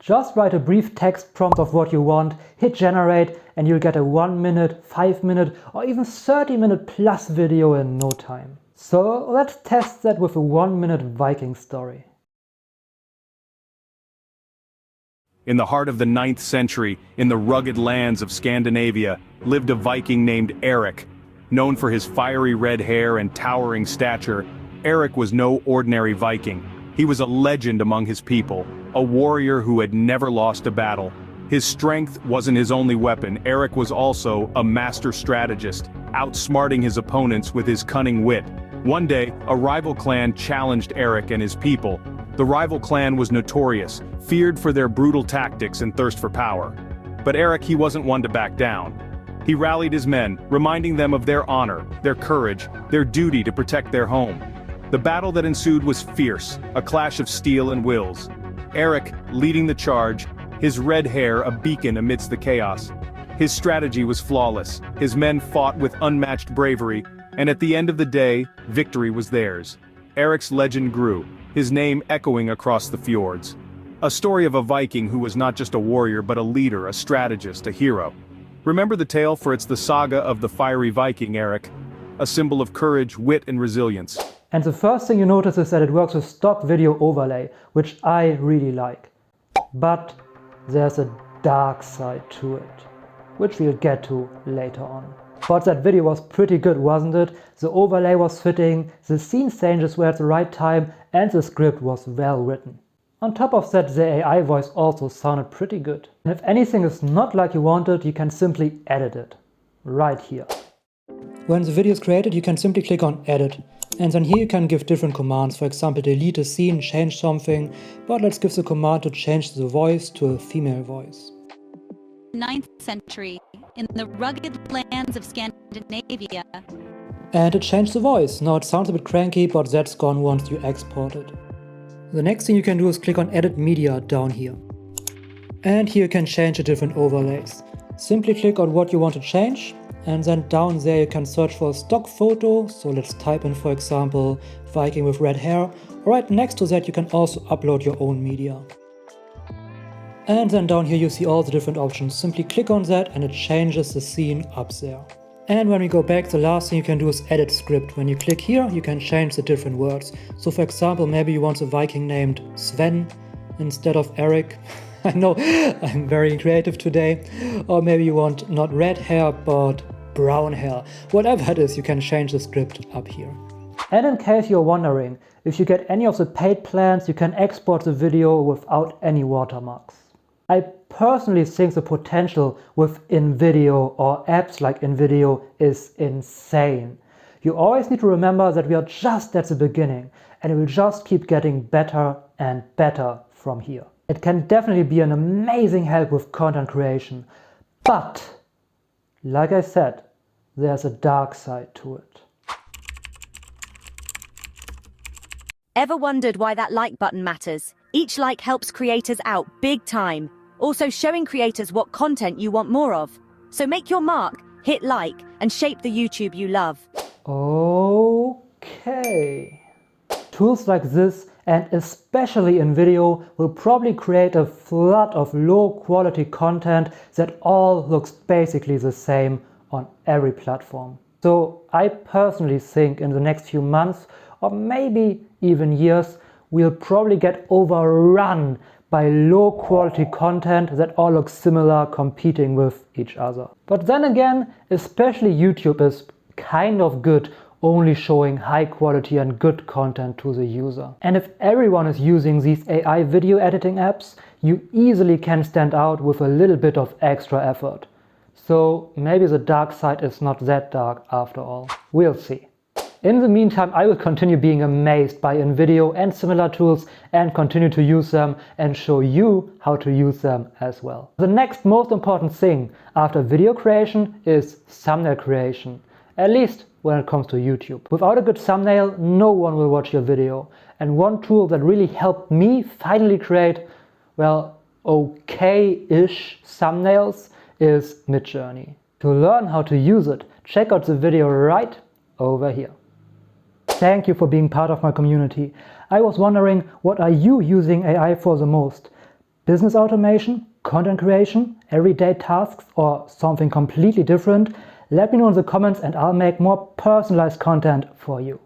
Just write a brief text prompt of what you want, hit generate, and you'll get a 1 minute, 5 minute, or even 30-minute plus video in no time. So let's test that with a 1-minute Viking story. In the heart of the 9th century, in the rugged lands of Scandinavia, lived a Viking named Eric. Known for his fiery red hair and towering stature, Eric was no ordinary Viking. He was a legend among his people, a warrior who had never lost a battle. His strength wasn't his only weapon. Eric was also a master strategist, outsmarting his opponents with his cunning wit. One day, a rival clan challenged Eric and his people. The rival clan was notorious, feared for their brutal tactics and thirst for power. But Eric, he wasn't one to back down. He rallied his men, reminding them of their honor, their courage, their duty to protect their home. The battle that ensued was fierce, a clash of steel and wills. Eric, leading the charge, his red hair a beacon amidst the chaos. His strategy was flawless, his men fought with unmatched bravery, and at the end of the day, victory was theirs. Eric's legend grew, his name echoing across the fjords. A story of a Viking who was not just a warrior but a leader, a strategist, a hero. Remember the tale, for it's the saga of the fiery Viking Eric, a symbol of courage, wit, and resilience. And the first thing you notice is that it works with stock video overlay, which I really like. But there's a dark side to it, which we'll get to later on. But that video was pretty good, wasn't it? The overlay was fitting, the scene changes were at the right time, and the script was well written. On top of that, the AI voice also sounded pretty good. And if anything is not like you wanted, you can simply edit it. Right here. When the video is created, you can simply click on Edit. And then here you can give different commands, for example delete a scene, change something, but let's give the command to change the voice to a female voice. 9th century, in the rugged lands of Scandinavia. And it changed the voice. Now it sounds a bit cranky, but that's gone once you export it. The next thing you can do is click on Edit Media down here. And here you can change the different overlays. Simply click on what you want to change. And then down there you can search for a stock photo, so let's type in, for example, Viking with red hair. Right next to that you can also upload your own media. And then down here you see all the different options. Simply click on that and it changes the scene up there. And when we go back, the last thing you can do is edit script. When you click here you can change the different words. So for example, maybe you want a Viking named Sven instead of Eric. I know I'm very creative today. Or maybe you want not red hair but brown hair. Whatever it is, you can change the script up here. And in case you're wondering, if you get any of the paid plans, you can export the video without any watermarks. I personally think the potential with Invideo or apps like Invideo is insane. You always need to remember that we are just at the beginning and it will just keep getting better and better from here. It can definitely be an amazing help with content creation, but like I said, there's a dark side to it. Ever wondered why that like button matters? Each like helps creators out big time, also showing creators what content you want more of. So make your mark, hit like, and shape the YouTube you love. Okay. Tools like this, and especially Invideo, will probably create a flood of low quality content that all looks basically the same on every platform. So I personally think in the next few months, or maybe even years, we'll probably get overrun by low quality content that all looks similar, competing with each other. But then again, especially YouTube is kind of good only showing high quality and good content to the user. And if everyone is using these AI video editing apps, you easily can stand out with a little bit of extra effort. So maybe the dark side is not that dark after all. We'll see. In the meantime, I will continue being amazed by Invideo and similar tools and continue to use them and show you how to use them as well. The next most important thing after video creation is thumbnail creation, at least when it comes to YouTube. Without a good thumbnail, no one will watch your video. And one tool that really helped me finally create, well, okay-ish thumbnails is Midjourney. To learn how to use it, check out the video right over here. Thank you for being part of my community. I was wondering, what are you using AI for the most? business automation, content creation, everyday tasks, or something completely different? Let me know in the comments and I'll make more personalized content for you.